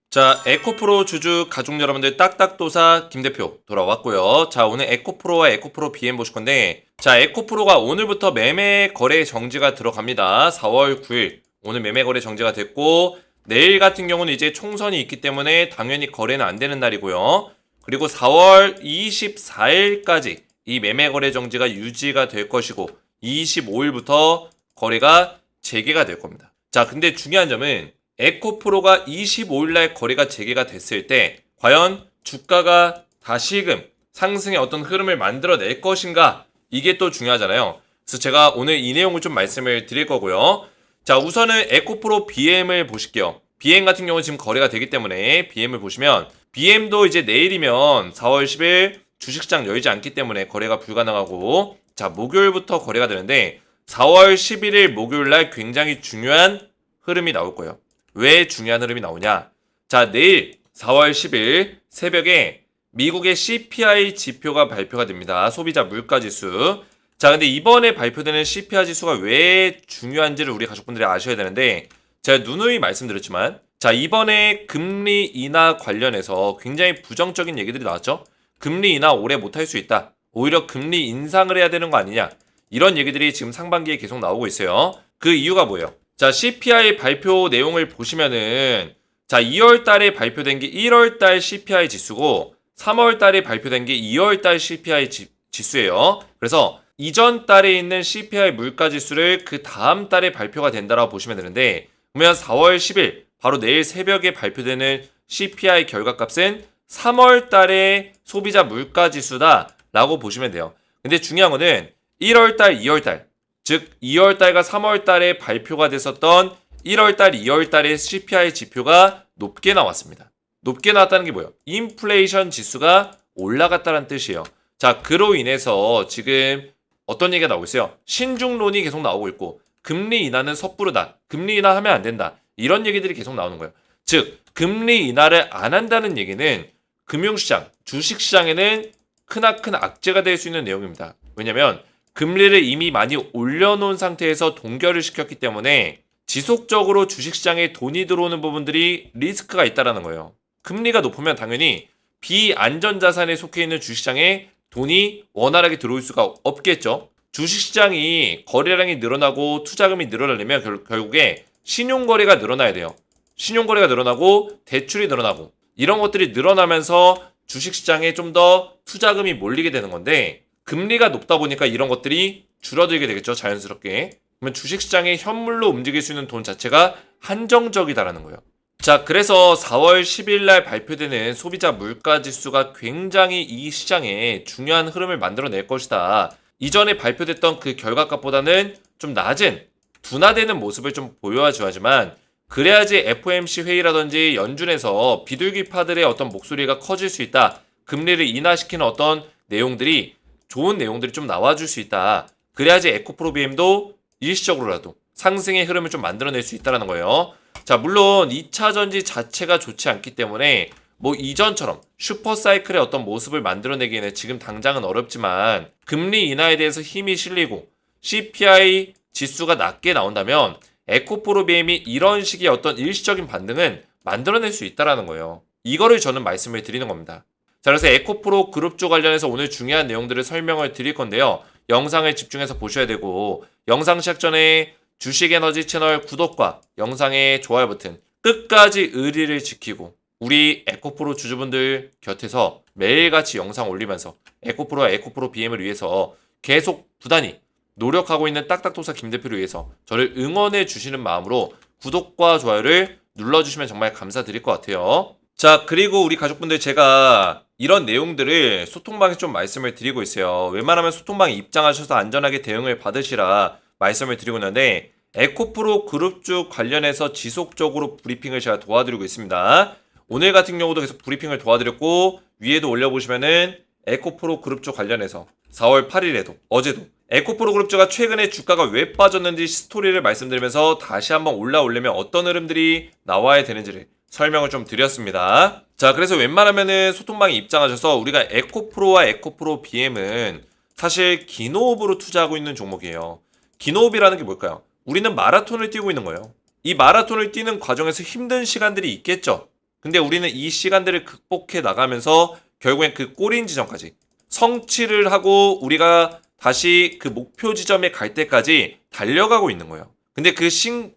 자, 에코프로 주주 가족 여러분들 딱딱도사 김대표 돌아왔고요. 자, 오늘 에코프로와 에코프로 BM 보실 건데, 자, 에코프로가 오늘부터 매매 거래 정지가 들어갑니다. 4월 9일 오늘 매매 거래 정지가 됐고, 내일 같은 경우는 이제 총선이 있기 때문에 당연히 거래는 안 되는 날이고요. 그리고 4월 24일까지 이 매매 거래 정지가 유지가 될 것이고, 25일부터 거래가 재개가 될 겁니다. 자, 근데 중요한 점은 에코프로가 25일날 거래가 재개가 됐을 때 과연 주가가 다시금 상승의 어떤 흐름을 만들어낼 것인가, 이게 또 중요하잖아요. 그래서 제가 오늘 이 내용을 좀 말씀을 드릴 거고요. 자, 우선은 에코프로 BM을 보실게요. BM 같은 경우는 지금 거래가 되기 때문에 BM을 보시면, BM도 이제 내일이면 4월 10일 주식시장 열지 않기 때문에 거래가 불가능하고, 자, 목요일부터 거래가 되는데 4월 11일 목요일날 굉장히 중요한 흐름이 나올 거예요. 왜 중요한 흐름이 나오냐? 자, 내일 4월 10일 새벽에 미국의 CPI 지표가 발표가 됩니다. 소비자 물가지수. 자, 근데 이번에 발표되는 CPI 지수가 왜 중요한지를 우리 가족분들이 아셔야 되는데, 제가 누누이 말씀드렸지만, 자, 이번에 금리 인하 관련해서 굉장히 부정적인 얘기들이 나왔죠. 금리 인하 오래 못할 수 있다. 오히려 금리 인상을 해야 되는 거 아니냐. 이런 얘기들이 지금 상반기에 계속 나오고 있어요. 그 이유가 뭐예요? 자, CPI 발표 내용을 보시면은, 자, 2월 달에 발표된 게 1월 달 CPI 지수고 3월 달에 발표된 게 2월 달 CPI 지수예요. 그래서 이전 달에 있는 CPI 물가 지수를 그 다음 달에 발표가 된다라고 보시면 되는데, 그러면 4월 10일 바로 내일 새벽에 발표되는 CPI 결과값은 3월 달의 소비자 물가 지수다라고 보시면 돼요. 근데 중요한 거는 1월 달, 2월 달, 즉 2월 달과 3월 달에 발표가 됐었던 1월 달, 2월 달의 CPI 지표가 높게 나왔습니다. 높게 나왔다는 게 뭐예요? 인플레이션 지수가 올라갔다는 뜻이에요. 자, 그로 인해서 지금 어떤 얘기가 나오고 있어요? 신중론이 계속 나오고 있고, 금리 인하는 섣부르다. 금리 인하하면 안 된다. 이런 얘기들이 계속 나오는 거예요. 즉, 금리 인하를 안 한다는 얘기는 금융시장, 주식시장에는 크나큰 악재가 될 수 있는 내용입니다. 왜냐면 금리를 이미 많이 올려놓은 상태에서 동결을 시켰기 때문에 지속적으로 주식시장에 돈이 들어오는 부분들이 리스크가 있다는 거예요. 금리가 높으면 당연히 비안전자산에 속해 있는 주식시장에 돈이 원활하게 들어올 수가 없겠죠. 주식시장이 거래량이 늘어나고 투자금이 늘어나려면 결국에 신용거래가 늘어나야 돼요. 신용거래가 늘어나고 대출이 늘어나고 이런 것들이 늘어나면서 주식시장에 좀 더 투자금이 몰리게 되는 건데, 금리가 높다 보니까 이런 것들이 줄어들게 되겠죠, 자연스럽게. 그러면 주식시장에 현물로 움직일 수 있는 돈 자체가 한정적이다라는 거예요. 자, 그래서 4월 10일 날 발표되는 소비자 물가지수가 굉장히 이 시장에 중요한 흐름을 만들어낼 것이다. 이전에 발표됐던 그 결과값보다는 좀 낮은, 둔화되는 모습을 좀 보여줘야지만, 그래야지 FOMC 회의라든지 연준에서 비둘기파들의 어떤 목소리가 커질 수 있다. 금리를 인하시키는 어떤 내용들이, 좋은 내용들이 좀 나와줄 수 있다. 그래야지 에코프로 BM도 일시적으로라도 상승의 흐름을 좀 만들어낼 수 있다는 거예요. 자, 물론 2차 전지 자체가 좋지 않기 때문에 뭐 이전처럼 슈퍼사이클의 어떤 모습을 만들어내기에는 지금 당장은 어렵지만, 금리 인하에 대해서 힘이 실리고 CPI 지수가 낮게 나온다면 에코프로 BM이 이런 식의 어떤 일시적인 반등은 만들어낼 수 있다는 거예요. 이거를 저는 말씀을 드리는 겁니다. 자, 그래서 에코프로 그룹주 관련해서 오늘 중요한 내용들을 설명을 드릴 건데요. 영상을 집중해서 보셔야 되고, 영상 시작 전에 주식에너지 채널 구독과 영상의 좋아요 버튼 끝까지 의리를 지키고, 우리 에코프로 주주분들 곁에서 매일같이 영상 올리면서 에코프로와 에코프로 BM을 위해서 계속 부단히 노력하고 있는 딱딱도사 김대표를 위해서 저를 응원해 주시는 마음으로 구독과 좋아요를 눌러주시면 정말 감사드릴 것 같아요. 자, 그리고 우리 가족분들, 제가 이런 내용들을 소통방에 좀 말씀을 드리고 있어요. 웬만하면 소통방에 입장하셔서 안전하게 대응을 받으시라 말씀을 드리고 있는데, 에코프로 그룹주 관련해서 지속적으로 브리핑을 제가 도와드리고 있습니다. 오늘 같은 경우도 계속 브리핑을 도와드렸고, 위에도 올려보시면은 에코프로 그룹주 관련해서 4월 8일에도 어제도 에코프로 그룹주가 최근에 주가가 왜 빠졌는지 스토리를 말씀드리면서 다시 한번 올라오려면 어떤 흐름들이 나와야 되는지를 설명을 좀 드렸습니다. 자, 그래서 웬만하면은 소통방에 입장하셔서, 우리가 에코프로와 에코프로 BM은 사실 기노업으로 투자하고 있는 종목이에요. 기노업이라는 게 뭘까요? 우리는 마라톤을 뛰고 있는 거예요. 이 마라톤을 뛰는 과정에서 힘든 시간들이 있겠죠. 근데 우리는 이 시간들을 극복해 나가면서 결국엔 그 꼬린 지점까지 성취를 하고 우리가 다시 그 목표 지점에 갈 때까지 달려가고 있는 거예요. 근데 그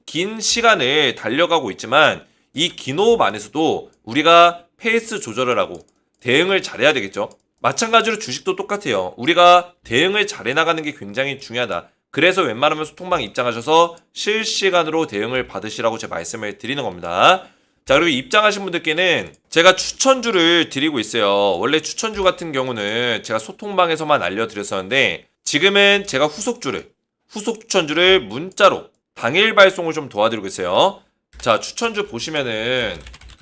긴 시간을 달려가고 있지만 이 긴 호흡 안에서도 우리가 페이스 조절을 하고 대응을 잘해야 되겠죠. 마찬가지로 주식도 똑같아요. 우리가 대응을 잘해 나가는 게 굉장히 중요하다. 그래서 웬만하면 소통방 입장하셔서 실시간으로 대응을 받으시라고 제가 말씀을 드리는 겁니다. 자, 그리고 입장하신 분들께는 제가 추천주를 드리고 있어요. 원래 추천주 같은 경우는 제가 소통방에서만 알려드렸었는데 지금은 제가 후속 추천주를 문자로 당일 발송을 좀 도와드리고 있어요. 자, 추천주 보시면은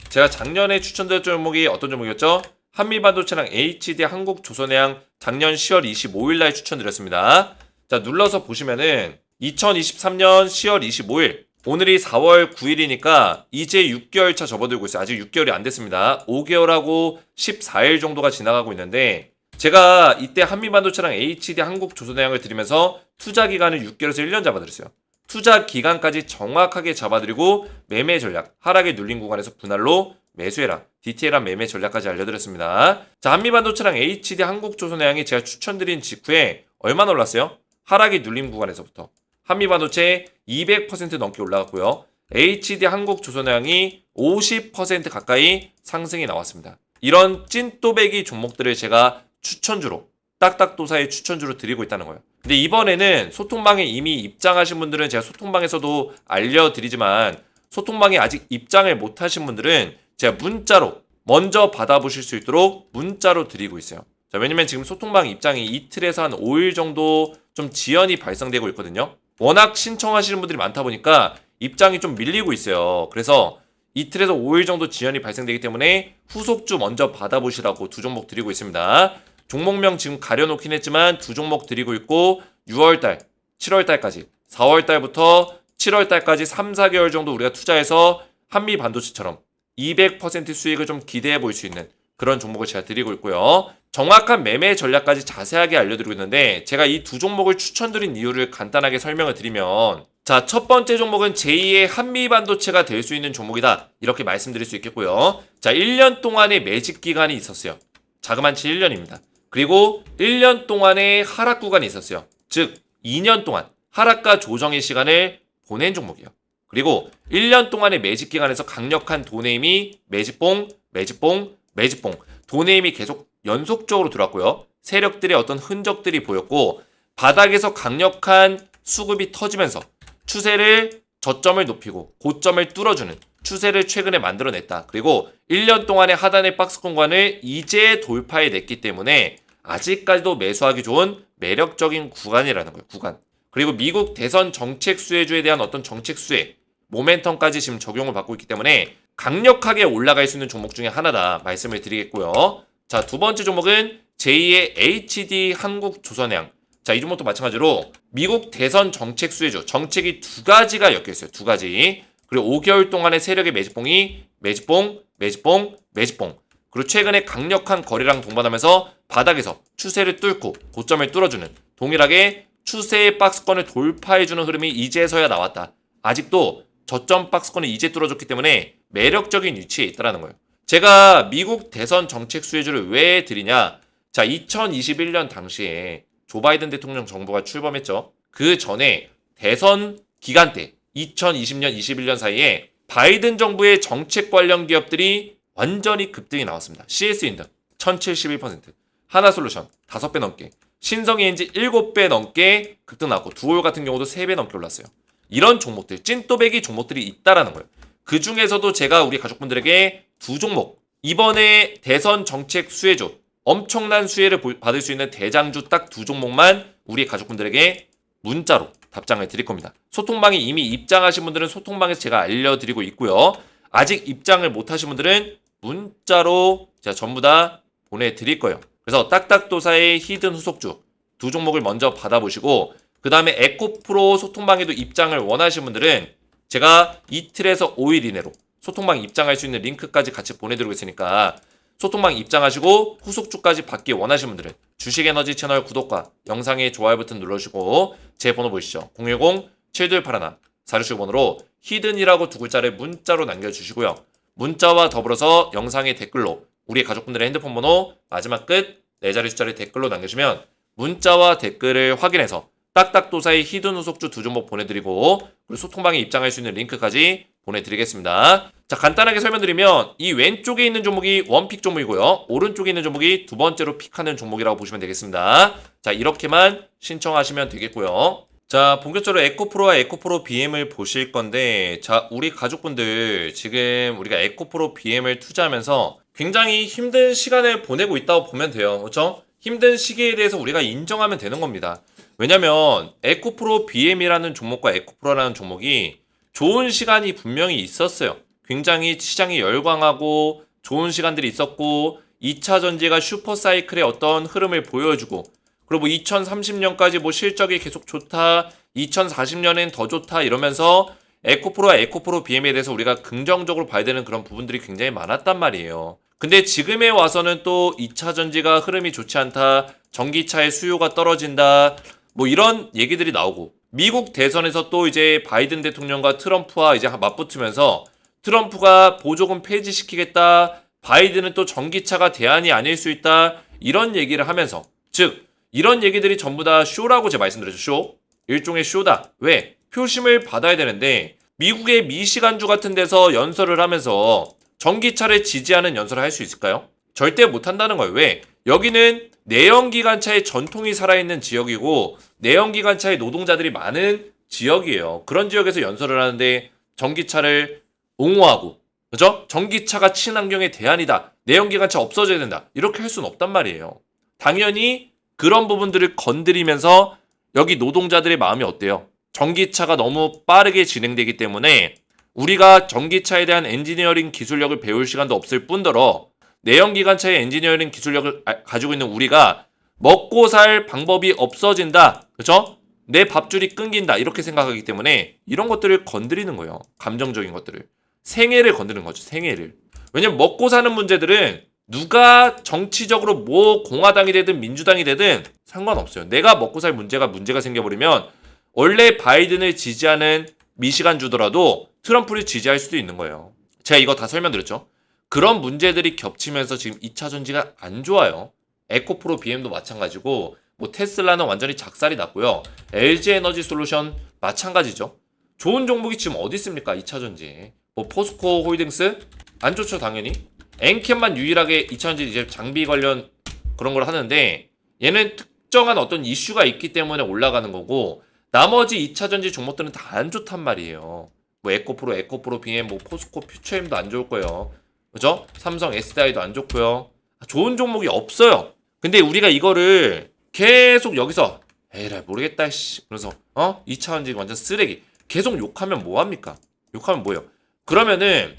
제가 작년에 추천드렸던 종목이 어떤 종목이었죠? 한미반도체랑 HD 한국조선해양 작년 10월 25일 날 추천드렸습니다. 자, 눌러서 보시면은 2023년 10월 25일 오늘이 4월 9일이니까 이제 6개월 차 접어들고 있어요. 아직 6개월이 안 됐습니다. 5개월하고 14일 정도가 지나가고 있는데 제가 이때 한미반도체랑 HD 한국조선해양을 드리면서 투자 기간을 6개월에서 1년 잡아드렸어요. 투자 기간까지 정확하게 잡아드리고 매매 전략, 하락에 눌린 구간에서 분할로 매수해라. 디테일한 매매 전략까지 알려드렸습니다. 자, 한미반도체랑 HD 한국조선해양이 제가 추천드린 직후에 얼마나 올랐어요? 하락이 눌림 구간에서부터. 한미반도체 200% 넘게 올라갔고요. HD 한국조선해양이 50% 가까이 상승이 나왔습니다. 이런 찐또배기 종목들을 제가 추천주로, 딱딱도사의 추천주로 드리고 있다는 거예요. 근데 이번에는 소통방에 이미 입장하신 분들은 제가 소통방에서도 알려드리지만 소통방에 아직 입장을 못하신 분들은 제가 문자로 먼저 받아보실 수 있도록 문자로 드리고 있어요. 자, 왜냐면 지금 소통방 입장이 이틀에서 한 5일 정도 좀 지연이 발생되고 있거든요. 워낙 신청하시는 분들이 많다 보니까 입장이 좀 밀리고 있어요. 그래서 이틀에서 5일 정도 지연이 발생되기 때문에 후속주 먼저 받아보시라고 두 종목 드리고 있습니다. 종목명 지금 가려놓긴 했지만 두 종목 드리고 있고 6월달, 7월달까지 4월달부터 7월달까지 3, 4개월 정도 우리가 투자해서 한미반도체처럼 200% 수익을 좀 기대해 볼 수 있는 그런 종목을 제가 드리고 있고요. 정확한 매매 전략까지 자세하게 알려드리고 있는데 제가 이 두 종목을 추천드린 이유를 간단하게 설명을 드리면 자, 첫 번째 종목은 제2의 한미반도체가 될 수 있는 종목이다. 이렇게 말씀드릴 수 있겠고요. 자, 1년 동안의 매집 기간이 있었어요. 자그만치 1년입니다. 그리고 1년 동안의 하락 구간이 있었어요. 즉 2년 동안 하락과 조정의 시간을 보낸 종목이에요. 그리고 1년 동안의 매집 기간에서 강력한 도네임이 매집봉, 매집봉, 매집봉, 도네임이 계속 연속적으로 들어왔고요. 세력들의 어떤 흔적들이 보였고 바닥에서 강력한 수급이 터지면서 추세를 저점을 높이고 고점을 뚫어주는 추세를 최근에 만들어냈다. 그리고 1년 동안의 하단의 박스 공간을 이제 돌파해냈기 때문에 아직까지도 매수하기 좋은 매력적인 구간이라는 거예요. 구간. 그리고 미국 대선 정책 수혜주에 대한 어떤 정책 수혜, 모멘텀까지 지금 적용을 받고 있기 때문에 강력하게 올라갈 수 있는 종목 중에 하나다 말씀을 드리겠고요. 자, 두 번째 종목은 제2의 HD 한국조선해양. 자, 이 종목도 마찬가지로 미국 대선 정책 수혜주, 정책이 두 가지가 엮여 있어요. 두 가지. 그리고 5개월 동안의 세력의 매집봉이 매집봉, 매집봉, 매집봉. 그리고 최근에 강력한 거래량 동반하면서 바닥에서 추세를 뚫고 고점을 뚫어주는 동일하게 추세의 박스권을 돌파해주는 흐름이 이제서야 나왔다. 아직도 저점 박스권을 이제 뚫어줬기 때문에 매력적인 위치에 있다는 거예요. 제가 미국 대선 정책 수혜주를 왜 드리냐? 자, 2021년 당시에 조 바이든 대통령 정부가 출범했죠. 그 전에 대선 기간 때 2020년, 21년 사이에 바이든 정부의 정책 관련 기업들이 완전히 급등이 나왔습니다. CS인등 1071%, 하나솔루션 5배 넘게, 신성ENG 7배 넘게 급등 나왔고 두올 같은 경우도 3배 넘게 올랐어요. 이런 종목들, 찐또배기 종목들이 있다라는 거예요. 그 중에서도 제가 우리 가족분들에게 두 종목, 이번에 대선 정책 수혜주, 엄청난 수혜를 받을 수 있는 대장주 딱 두 종목만 우리 가족분들에게 문자로 답장을 드릴 겁니다. 소통방에 이미 입장하신 분들은 소통방에서 제가 알려드리고 있고요. 아직 입장을 못하신 분들은 문자로 제가 전부 다 보내드릴 거예요. 그래서 딱딱도사의 히든 후속주 두 종목을 먼저 받아보시고 그 다음에 에코프로 소통방에도 입장을 원하시는 분들은 제가 이틀에서 5일 이내로 소통방 입장할 수 있는 링크까지 같이 보내드리고 있으니까 소통방 입장하시고 후속주까지 받기 원하시는 분들은 주식에너지 채널 구독과 영상의 좋아요 버튼 눌러주시고 제 번호 보이시죠? 010-7281-4675번호로 히든이라고 두 글자를 문자로 남겨주시고요. 문자와 더불어서 영상의 댓글로 우리 가족분들의 핸드폰 번호 마지막 끝 4자리 숫자를 댓글로 남겨주시면 문자와 댓글을 확인해서 딱딱도사의 히든 후속주 2종목 보내드리고 그리고 소통방에 입장할 수 있는 링크까지 보내드리겠습니다. 자, 간단하게 설명드리면 이 왼쪽에 있는 종목이 원픽 종목이고요. 오른쪽에 있는 종목이 두 번째로 픽하는 종목이라고 보시면 되겠습니다. 자, 이렇게만 신청하시면 되겠고요. 자, 본격적으로 에코프로와 에코프로 BM을 보실 건데, 자, 우리 가족분들 지금 우리가 에코프로 BM을 투자하면서 굉장히 힘든 시간을 보내고 있다고 보면 돼요. 그렇죠? 힘든 시기에 대해서 우리가 인정하면 되는 겁니다. 왜냐면 에코프로 BM이라는 종목과 에코프로라는 종목이 좋은 시간이 분명히 있었어요. 굉장히 시장이 열광하고 좋은 시간들이 있었고 2차 전지가 슈퍼사이클의 어떤 흐름을 보여주고 그리고 뭐 2030년까지 뭐 실적이 계속 좋다, 2040년엔 더 좋다 이러면서 에코프로와 에코프로 BM에 대해서 우리가 긍정적으로 봐야 되는 그런 부분들이 굉장히 많았단 말이에요. 근데 지금에 와서는 또 2차 전지가 흐름이 좋지 않다, 전기차의 수요가 떨어진다, 뭐 이런 얘기들이 나오고 미국 대선에서 또 이제 바이든 대통령과 트럼프와 이제 맞붙으면서 트럼프가 보조금 폐지시키겠다, 바이든은 또 전기차가 대안이 아닐 수 있다 이런 얘기를 하면서 즉 이런 얘기들이 전부 다 쇼라고 제가 말씀드렸죠. 쇼. 일종의 쇼다. 왜? 표심을 받아야 되는데 미국의 미시간주 같은 데서 연설을 하면서 전기차를 지지하는 연설을 할 수 있을까요? 절대 못한다는 거예요. 왜? 여기는 내연기관차의 전통이 살아있는 지역이고 내연기관차의 노동자들이 많은 지역이에요. 그런 지역에서 연설을 하는데 전기차를 옹호하고 그죠? 전기차가 친환경의 대안이다. 내연기관차 없어져야 된다. 이렇게 할 수는 없단 말이에요. 당연히 그런 부분들을 건드리면서 여기 노동자들의 마음이 어때요? 전기차가 너무 빠르게 진행되기 때문에 우리가 전기차에 대한 엔지니어링 기술력을 배울 시간도 없을 뿐더러 내연기관차의 엔지니어링 기술력을 가지고 있는 우리가 먹고 살 방법이 없어진다. 그렇죠? 내 밥줄이 끊긴다. 이렇게 생각하기 때문에 이런 것들을 건드리는 거예요. 감정적인 것들을. 생애를 건드리는 거죠. 생애를. 왜냐면 먹고 사는 문제들은 누가 정치적으로 뭐 공화당이 되든 민주당이 되든 상관없어요. 내가 먹고 살 문제가 생겨버리면 원래 바이든을 지지하는 미시간 주더라도 트럼프를 지지할 수도 있는 거예요. 제가 이거 다 설명드렸죠. 그런 문제들이 겹치면서 지금 2차 전지가 안 좋아요. 에코프로 BM도 마찬가지고 뭐 테슬라는 완전히 작살이 났고요. LG에너지 솔루션 마찬가지죠. 좋은 종목이 지금 어디 있습니까? 2차 전지에. 뭐 포스코 홀딩스 안 좋죠 당연히. 엔캠만 유일하게 2차 전지 이제 장비 관련 그런 걸 하는데 얘는 특정한 어떤 이슈가 있기 때문에 올라가는 거고 나머지 2차 전지 종목들은 다 안 좋단 말이에요. 뭐 에코프로 BM, 뭐 포스코 퓨처엠도 안 좋을 거예요. 그죠? 삼성 SDI도 안 좋고요. 좋은 종목이 없어요. 근데 우리가 이거를 계속 여기서 에이라 모르겠다 씨. 그래서 2차 전지 완전 쓰레기. 계속 욕하면 뭐 합니까? 욕하면 뭐예요? 그러면은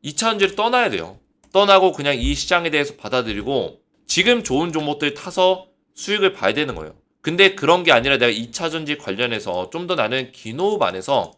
2차 전지를 떠나야 돼요. 떠나고 그냥 이 시장에 대해서 받아들이고 지금 좋은 종목들 타서 수익을 봐야 되는 거예요. 근데 그런 게 아니라 내가 2차 전지 관련해서 좀 더 나는 기노업 안에서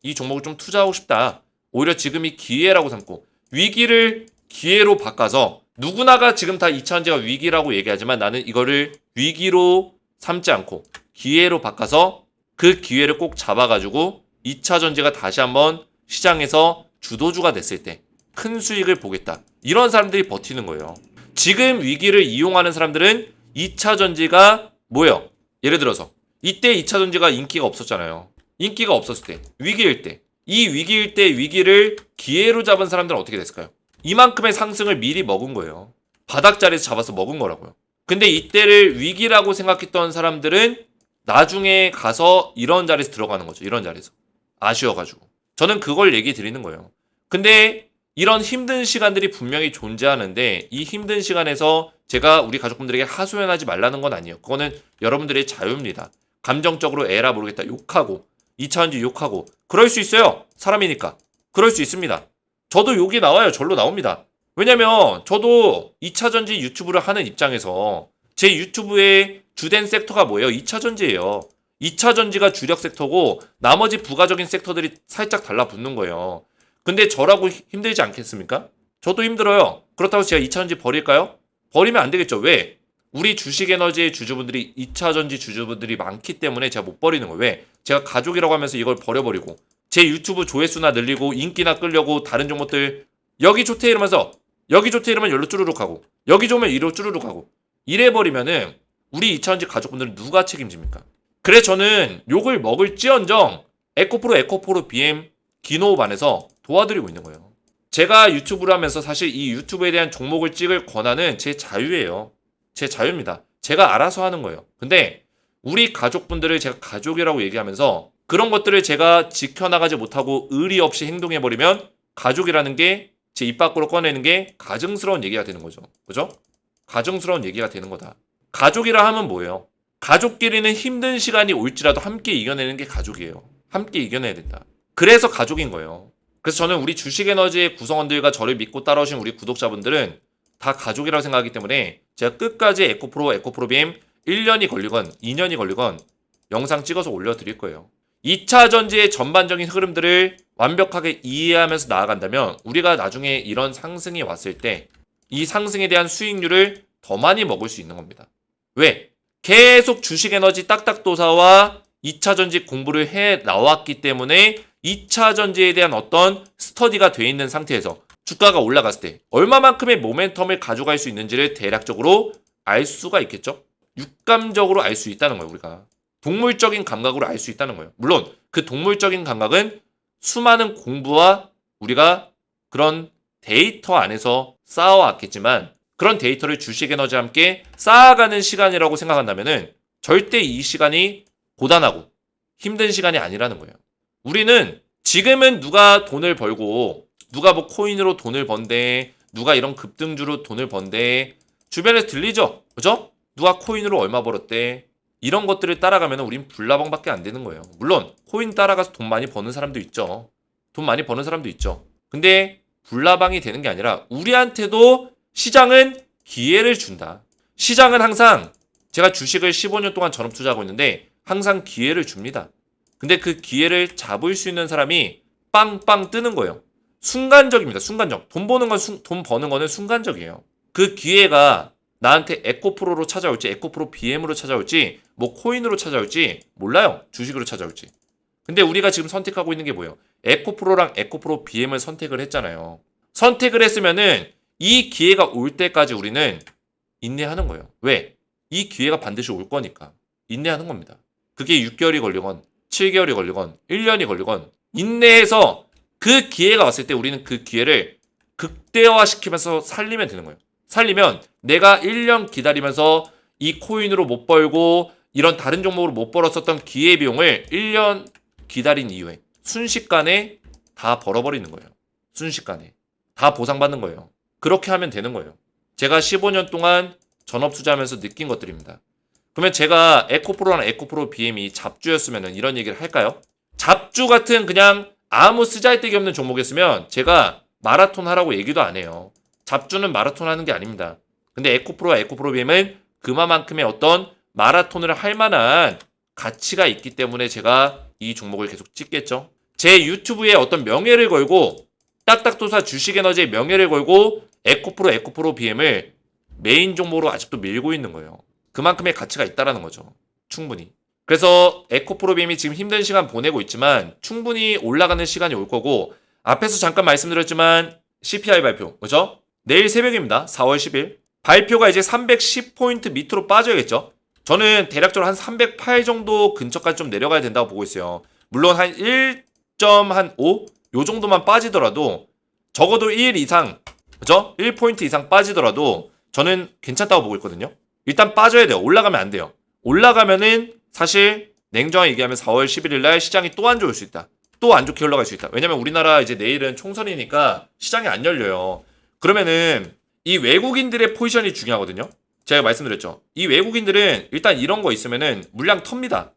이 종목을 좀 투자하고 싶다. 오히려 지금이 기회라고 삼고 위기를 기회로 바꿔서 누구나가 지금 다 2차 전지가 위기라고 얘기하지만 나는 이거를 위기로 삼지 않고 기회로 바꿔서 그 기회를 꼭 잡아가지고 2차 전지가 다시 한번 시장에서 주도주가 됐을 때 큰 수익을 보겠다. 이런 사람들이 버티는 거예요. 지금 위기를 이용하는 사람들은 2차 전지가 뭐예요? 예를 들어서 이때 2차 전지가 인기가 없었잖아요. 인기가 없었을 때, 위기일 때. 이 위기일 때 위기를 기회로 잡은 사람들은 어떻게 됐을까요? 이만큼의 상승을 미리 먹은 거예요. 바닥자리에서 잡아서 먹은 거라고요. 근데 이때를 위기라고 생각했던 사람들은 나중에 가서 이런 자리에서 들어가는 거죠. 이런 자리에서. 아쉬워가지고. 저는 그걸 얘기 드리는 거예요. 근데 이런 힘든 시간들이 분명히 존재하는데 이 힘든 시간에서 제가 우리 가족분들에게 하소연하지 말라는 건 아니에요. 그거는 여러분들의 자유입니다. 감정적으로 에라 모르겠다 욕하고 2차 전지 욕하고 그럴 수 있어요. 사람이니까. 그럴 수 있습니다. 저도 욕이 나와요. 절로 나옵니다. 왜냐면 저도 2차 전지 유튜브를 하는 입장에서 제 유튜브의 주된 섹터가 뭐예요? 2차 전지예요. 2차 전지가 주력 섹터고 나머지 부가적인 섹터들이 살짝 달라붙는 거예요. 근데 저라고 힘들지 않겠습니까? 저도 힘들어요. 그렇다고 제가 2차 전지 버릴까요? 버리면 안 되겠죠. 왜? 우리 주식에너지의 주주분들이 2차 전지 주주분들이 많기 때문에 제가 못 버리는 거예요. 왜? 제가 가족이라고 하면서 이걸 버려버리고 제 유튜브 조회수나 늘리고 인기나 끌려고 다른 종목들 여기 좋대 이러면서 여기 좋대 이러면 여기로 쭈루룩 하고 여기 좋으면 이리로 쭈루룩 하고 이래버리면은 우리 이차전지 가족분들은 누가 책임집니까? 그래서 저는 욕을 먹을지언정 에코프로 BM 기노반에서 도와드리고 있는 거예요. 제가 유튜브를 하면서 사실 이 유튜브에 대한 종목을 찍을 권한은 제 자유예요. 제 자유입니다. 제가 알아서 하는 거예요. 근데 우리 가족분들을 제가 가족이라고 얘기하면서 그런 것들을 제가 지켜나가지 못하고 의리 없이 행동해버리면 가족이라는 게 제 입 밖으로 꺼내는 게 가증스러운 얘기가 되는 거죠. 그죠? 가증스러운 얘기가 되는 거다. 가족이라 하면 뭐예요? 가족끼리는 힘든 시간이 올지라도 함께 이겨내는 게 가족이에요. 함께 이겨내야 된다. 그래서 가족인 거예요. 그래서 저는 우리 주식에너지의 구성원들과 저를 믿고 따라오신 우리 구독자분들은 다 가족이라고 생각하기 때문에 제가 끝까지 에코프로 BM 1년이 걸리건 2년이 걸리건 영상 찍어서 올려드릴 거예요. 2차 전지의 전반적인 흐름들을 완벽하게 이해하면서 나아간다면 우리가 나중에 이런 상승이 왔을 때 이 상승에 대한 수익률을 더 많이 먹을 수 있는 겁니다. 왜? 계속 주식에너지 딱딱도사와 2차 전지 공부를 해 나왔기 때문에 2차 전지에 대한 어떤 스터디가 돼 있는 상태에서 주가가 올라갔을 때 얼마만큼의 모멘텀을 가져갈 수 있는지를 대략적으로 알 수가 있겠죠? 육감적으로 알 수 있다는 거예요, 우리가. 동물적인 감각으로 알 수 있다는 거예요. 물론 그 동물적인 감각은 수많은 공부와 우리가 그런 데이터 안에서 쌓아왔겠지만 그런 데이터를 주식에너지와 함께 쌓아가는 시간이라고 생각한다면은 절대 이 시간이 고단하고 힘든 시간이 아니라는 거예요. 우리는 지금은 누가 돈을 벌고 누가 뭐 코인으로 돈을 번대 누가 이런 급등주로 돈을 번대 주변에서 들리죠? 그죠? 누가 코인으로 얼마 벌었대 이런 것들을 따라가면 우린 불나방밖에 안 되는 거예요. 물론 코인 따라가서 돈 많이 버는 사람도 있죠. 돈 많이 버는 사람도 있죠. 근데 불나방이 되는 게 아니라 우리한테도 시장은 기회를 준다. 시장은 항상 제가 주식을 15년 동안 전업 투자하고 있는데 항상 기회를 줍니다. 근데 그 기회를 잡을 수 있는 사람이 빵빵 뜨는 거예요. 순간적입니다. 순간적. 돈 버는 거는 순간적이에요. 그 기회가 나한테 에코프로로 찾아올지 에코프로 BM으로 찾아올지 뭐 코인으로 찾아올지 몰라요. 주식으로 찾아올지. 근데 우리가 지금 선택하고 있는 게 뭐예요? 에코프로랑 에코프로 BM을 선택을 했잖아요. 선택을 했으면은 이 기회가 올 때까지 우리는 인내하는 거예요. 왜? 이 기회가 반드시 올 거니까. 인내하는 겁니다. 그게 6개월이 걸리건 7개월이 걸리건 1년이 걸리건 인내해서 그 기회가 왔을 때 우리는 그 기회를 극대화시키면서 살리면 되는 거예요. 살리면 내가 1년 기다리면서 이 코인으로 못 벌고 이런 다른 종목으로 못 벌었었던 기회비용을 1년 기다린 이후에 순식간에 다 벌어버리는 거예요. 순식간에. 다 보상받는 거예요. 그렇게 하면 되는 거예요. 제가 15년 동안 전업 투자하면서 느낀 것들입니다. 그러면 제가 에코프로랑 에코프로 BM이 잡주였으면 이런 얘기를 할까요? 잡주 같은 그냥 아무 쓰잘데기 없는 종목이었으면 제가 마라톤 하라고 얘기도 안 해요. 잡주는 마라톤 하는 게 아닙니다. 근데 에코프로와 에코프로 BM은 그만큼의 어떤 마라톤을 할 만한 가치가 있기 때문에 제가 이 종목을 계속 찍겠죠. 제 유튜브에 어떤 명예를 걸고 딱딱도사 주식에너지의 명예를 걸고 에코프로 BM을 메인 종목으로 아직도 밀고 있는 거예요. 그만큼의 가치가 있다라는 거죠. 충분히. 그래서 에코프로 BM이 지금 힘든 시간 보내고 있지만 충분히 올라가는 시간이 올 거고 앞에서 잠깐 말씀드렸지만 CPI 발표, 그죠? 내일 새벽입니다. 4월 10일. 발표가 이제 310포인트 밑으로 빠져야겠죠? 저는 대략적으로 한 308 정도 근처까지 좀 내려가야 된다고 보고 있어요. 물론 한 1.5? 요 정도만 빠지더라도 적어도 1 이상, 그죠? 1포인트 이상 빠지더라도 저는 괜찮다고 보고 있거든요. 일단 빠져야 돼요. 올라가면 안 돼요. 올라가면은 사실 냉정하게 얘기하면 4월 11일 날 시장이 또 안 좋을 수 있다. 또 안 좋게 흘러갈 수 있다. 왜냐면 우리나라 이제 내일은 총선이니까 시장이 안 열려요. 그러면은 이 외국인들의 포지션이 중요하거든요. 제가 말씀드렸죠. 이 외국인들은 일단 이런 거 있으면은 물량 텁니다.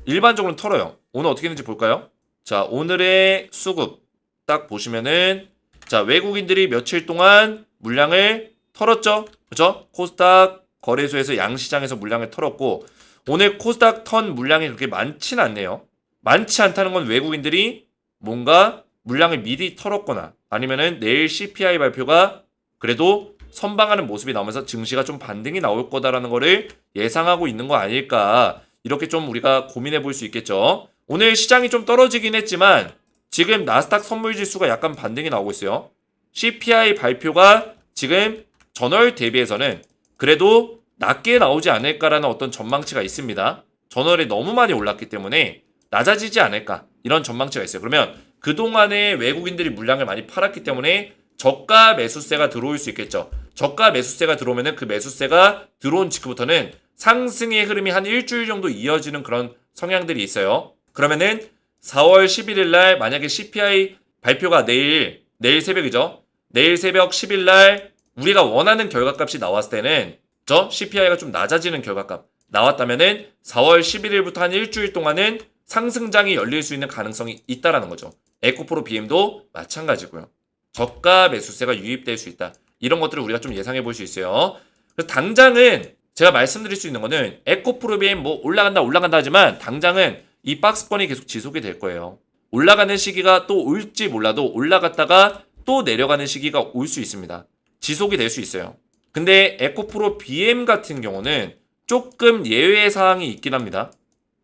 일반적으로 털어요. 오늘 어떻게 했는지 볼까요? 자, 오늘의 수급 딱 보시면은 자, 외국인들이 며칠 동안 물량을 털었죠. 그죠? 코스닥 거래소에서 양시장에서 물량을 털었고 오늘 코스닥 턴 물량이 그렇게 많지는 않네요. 많지 않다는 건 외국인들이 뭔가 물량을 미리 털었거나 아니면은 내일 CPI 발표가 그래도 선방하는 모습이 나오면서 증시가 좀 반등이 나올 거다라는 거를 예상하고 있는 거 아닐까 이렇게 좀 우리가 고민해 볼 수 있겠죠. 오늘 시장이 좀 떨어지긴 했지만 지금 나스닥 선물 지수가 약간 반등이 나오고 있어요. CPI 발표가 지금 전월 대비해서는 그래도 낮게 나오지 않을까라는 어떤 전망치가 있습니다. 전월에 너무 많이 올랐기 때문에 낮아지지 않을까 이런 전망치가 있어요. 그러면 그동안에 외국인들이 물량을 많이 팔았기 때문에 저가 매수세가 들어올 수 있겠죠. 저가 매수세가 들어오면은 그 매수세가 들어온 직후부터는 상승의 흐름이 한 일주일 정도 이어지는 그런 성향들이 있어요. 그러면은 4월 11일 날 만약에 CPI 발표가 내일 새벽이죠. 내일 새벽 10일 날 우리가 원하는 결과값이 나왔을 때는 저 CPI가 좀 낮아지는 결과값 나왔다면은 4월 11일부터 한 일주일 동안은 상승장이 열릴 수 있는 가능성이 있다라는 거죠. 에코프로 BM도 마찬가지고요. 저가 매수세가 유입될 수 있다. 이런 것들을 우리가 좀 예상해 볼 수 있어요. 그래서 당장은 제가 말씀드릴 수 있는 거는 에코프로 BM 뭐 올라간다 하지만 당장은 이 박스권이 계속 지속이 될 거예요. 올라가는 시기가 또 올지 몰라도 올라갔다가 또 내려가는 시기가 올 수 있습니다. 지속이 될 수 있어요. 근데 에코프로 BM 같은 경우는 조금 예외 사항이 있긴 합니다.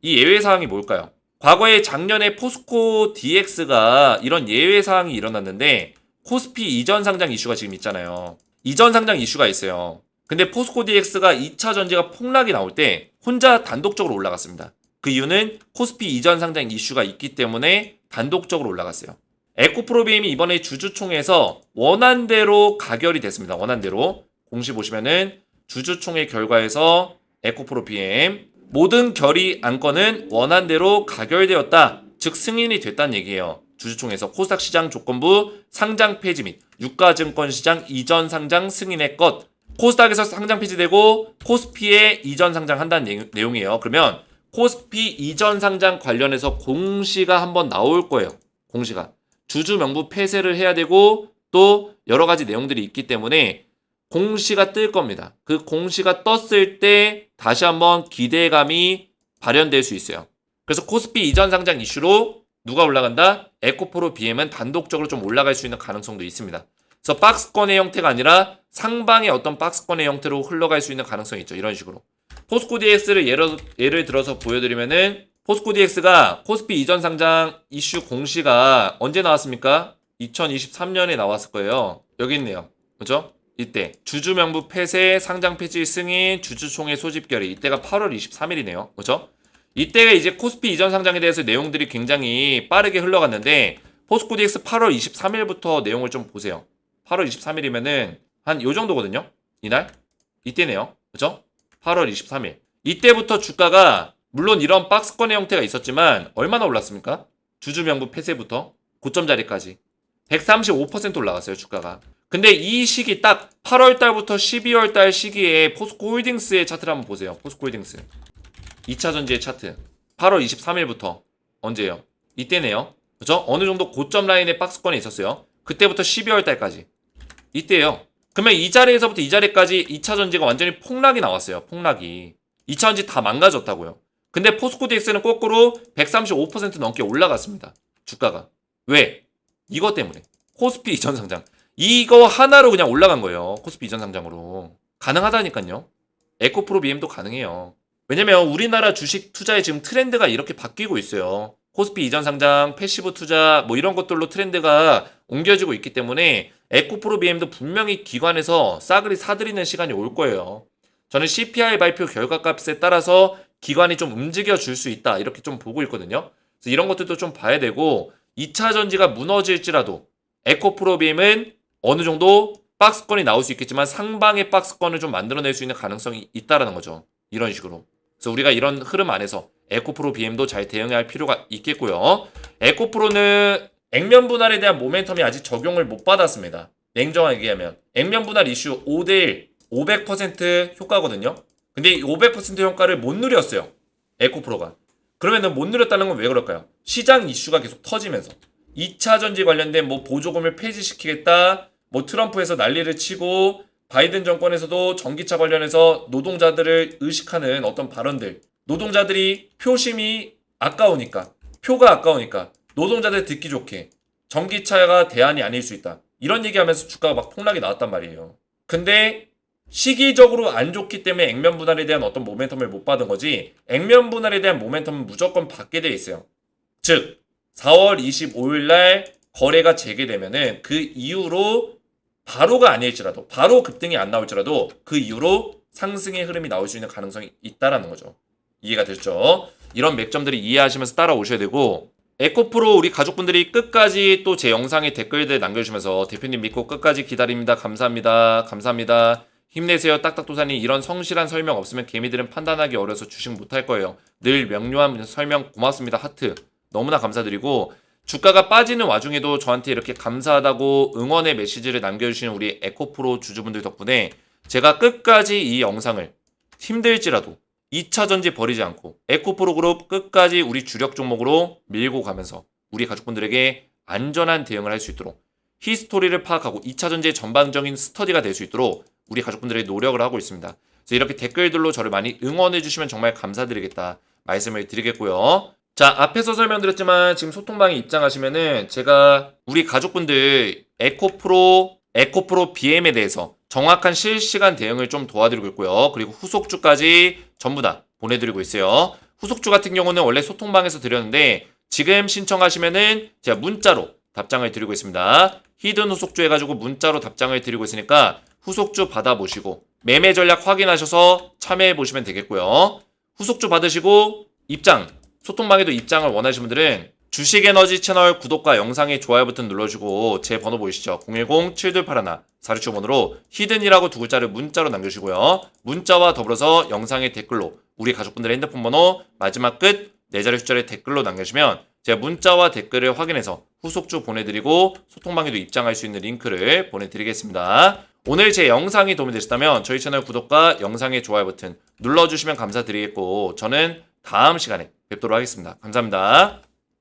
이 예외 사항이 뭘까요? 과거에 작년에 포스코 DX가 이런 예외 사항이 일어났는데 코스피 이전 상장 이슈가 지금 있잖아요. 이전 상장 이슈가 있어요. 근데 포스코 DX가 2차 전지가 폭락이 나올 때 혼자 단독적으로 올라갔습니다. 그 이유는 코스피 이전 상장 이슈가 있기 때문에 단독적으로 올라갔어요. 에코프로 BM이 이번에 주주총회에서 원안대로 가결이 됐습니다. 원안대로. 공시 보시면은 주주총회 결과에서 에코프로 BM 모든 결의 안건은 원안대로 가결되었다. 즉 승인이 됐다는 얘기예요. 주주총회에서 코스닥 시장 조건부 상장 폐지 및 유가증권 시장 이전 상장 승인의 것. 코스닥에서 상장 폐지되고 코스피에 이전 상장한다는 내용이에요. 그러면 코스피 이전 상장 관련해서 공시가 한번 나올 거예요. 공시가. 주주 명부 폐쇄를 해야 되고 또 여러 가지 내용들이 있기 때문에 공시가 뜰 겁니다. 그 공시가 떴을 때 다시 한번 기대감이 발현될 수 있어요. 그래서 코스피 이전 상장 이슈로 누가 올라간다? 에코프로 BM은 단독적으로 좀 올라갈 수 있는 가능성도 있습니다. 그래서 박스권의 형태가 아니라 상방의 어떤 박스권의 형태로 흘러갈 수 있는 가능성이 있죠. 이런 식으로. 포스코 DX를 예를 들어서 보여드리면은 포스코 DX가 코스피 이전 상장 이슈 공시가 언제 나왔습니까? 2023년에 나왔을 거예요. 여기 있네요. 그죠? 이때 주주 명부 폐쇄, 상장 폐지 승인, 주주총회 소집 결의. 이때가 8월 23일이네요. 그죠? 이때가 이제 코스피 이전 상장에 대해서 내용들이 굉장히 빠르게 흘러갔는데 포스코 DX 8월 23일부터 내용을 좀 보세요. 8월 23일이면은 한 요 정도거든요. 이날? 이때네요. 그죠? 8월 23일. 이때부터 주가가 물론 이런 박스권의 형태가 있었지만 얼마나 올랐습니까? 주주 명부 폐쇄부터 고점 자리까지 135% 올라갔어요. 주가가. 근데 이 시기 딱 8월 달부터 12월 달 시기에 포스코 홀딩스의 차트를 한번 보세요. 포스코 홀딩스 2차 전지의 차트 8월 23일부터 언제예요? 이때네요. 그죠? 어느 정도 고점 라인의 박스권에 있었어요. 그때부터 12월 달까지 이때예요. 그러면 이 자리에서부터 이 자리까지 2차 전지가 완전히 폭락이 나왔어요. 폭락이. 2차 전지 다 망가졌다고요. 근데 포스코 DX는 거꾸로 135% 넘게 올라갔습니다. 주가가. 왜? 이것 때문에. 코스피 이전 상장. 이거 하나로 그냥 올라간 거예요. 코스피 이전 상장으로. 가능하다니까요. 에코프로 BM도 가능해요. 왜냐면 우리나라 주식 투자의 지금 트렌드가 이렇게 바뀌고 있어요. 코스피 이전 상장, 패시브 투자 뭐 이런 것들로 트렌드가 옮겨지고 있기 때문에 에코프로 BM도 분명히 기관에서 싸그리 사들이는 시간이 올 거예요. 저는 CPI 발표 결과값에 따라서 기관이 좀 움직여 줄 수 있다. 이렇게 좀 보고 있거든요. 그래서 이런 것들도 좀 봐야 되고 2차 전지가 무너질지라도 에코프로 BM은 어느 정도 박스권이 나올 수 있겠지만 상방의 박스권을 좀 만들어낼 수 있는 가능성이 있다라는 거죠. 이런 식으로. 그래서 우리가 이런 흐름 안에서 에코프로 BM도 잘 대응해야 할 필요가 있겠고요. 에코프로는 액면 분할에 대한 모멘텀이 아직 적용을 못 받았습니다. 냉정하게 얘기하면 액면 분할 이슈 5대1 500% 효과거든요. 근데 이 500% 효과를 못 누렸어요. 에코프로가. 그러면은 못 누렸다는 건 왜 그럴까요? 시장 이슈가 계속 터지면서 2차 전지 관련된 뭐 보조금을 폐지시키겠다. 뭐 트럼프에서 난리를 치고 바이든 정권에서도 전기차 관련해서 노동자들을 의식하는 어떤 발언들. 노동자들이 표심이 아까우니까, 표가 아까우니까 노동자들 듣기 좋게 전기차가 대안이 아닐 수 있다. 이런 얘기하면서 주가가 막 폭락이 나왔단 말이에요. 근데 시기적으로 안 좋기 때문에 액면 분할에 대한 어떤 모멘텀을 못 받은 거지 액면 분할에 대한 모멘텀은 무조건 받게 돼 있어요. 즉 4월 25일 날 거래가 재개되면은 그 이후로 바로가 아닐지라도, 바로 급등이 안 나올지라도 그 이후로 상승의 흐름이 나올 수 있는 가능성이 있다라는 거죠. 이해가 되셨죠? 이런 맥점들이 이해하시면서 따라오셔야 되고, 에코프로 우리 가족분들이 끝까지 또 제 영상에 댓글들 남겨주시면서 대표님 믿고 끝까지 기다립니다. 감사합니다. 감사합니다. 힘내세요. 딱딱도사님, 이런 성실한 설명 없으면 개미들은 판단하기 어려서 주식 못할 거예요. 늘 명료한 설명 고맙습니다. 하트. 너무나 감사드리고, 주가가 빠지는 와중에도 저한테 이렇게 감사하다고 응원의 메시지를 남겨주시는 우리 에코프로 주주분들 덕분에 제가 끝까지 이 영상을 힘들지라도 2차 전지 버리지 않고 에코프로 그룹 끝까지 우리 주력 종목으로 밀고 가면서 우리 가족분들에게 안전한 대응을 할 수 있도록 히스토리를 파악하고 2차 전지의 전반적인 스터디가 될 수 있도록 우리 가족분들의 노력을 하고 있습니다. 그래서 이렇게 댓글들로 저를 많이 응원해 주시면 정말 감사드리겠다 말씀을 드리겠고요. 자, 앞에서 설명드렸지만 지금 소통방에 입장하시면은 제가 우리 가족분들 에코프로 BM에 대해서 정확한 실시간 대응을 좀 도와드리고 있고요. 그리고 후속주까지 전부 다 보내드리고 있어요. 후속주 같은 경우는 원래 소통방에서 드렸는데 지금 신청하시면은 제가 문자로 답장을 드리고 있습니다. 히든 후속주 해가지고 문자로 답장을 드리고 있으니까 후속주 받아보시고 매매 전략 확인하셔서 참여해보시면 되겠고요. 후속주 받으시고 입장, 소통방에도 입장을 원하시는 분들은 주식에너지 채널 구독과 영상에 좋아요 버튼 눌러주고 제 번호 보이시죠? 010-7281-4675번으로 히든이라고 두 글자를 문자로 남겨주시고요. 문자와 더불어서 영상의 댓글로 우리 가족분들의 핸드폰 번호 마지막 끝 4자리 숫자를 댓글로 남겨주시면 제가 문자와 댓글을 확인해서 후속주 보내드리고 소통방에도 입장할 수 있는 링크를 보내드리겠습니다. 오늘 제 영상이 도움이 되셨다면 저희 채널 구독과 영상의 좋아요 버튼 눌러주시면 감사드리겠고 저는 다음 시간에 뵙도록 하겠습니다. 감사합니다.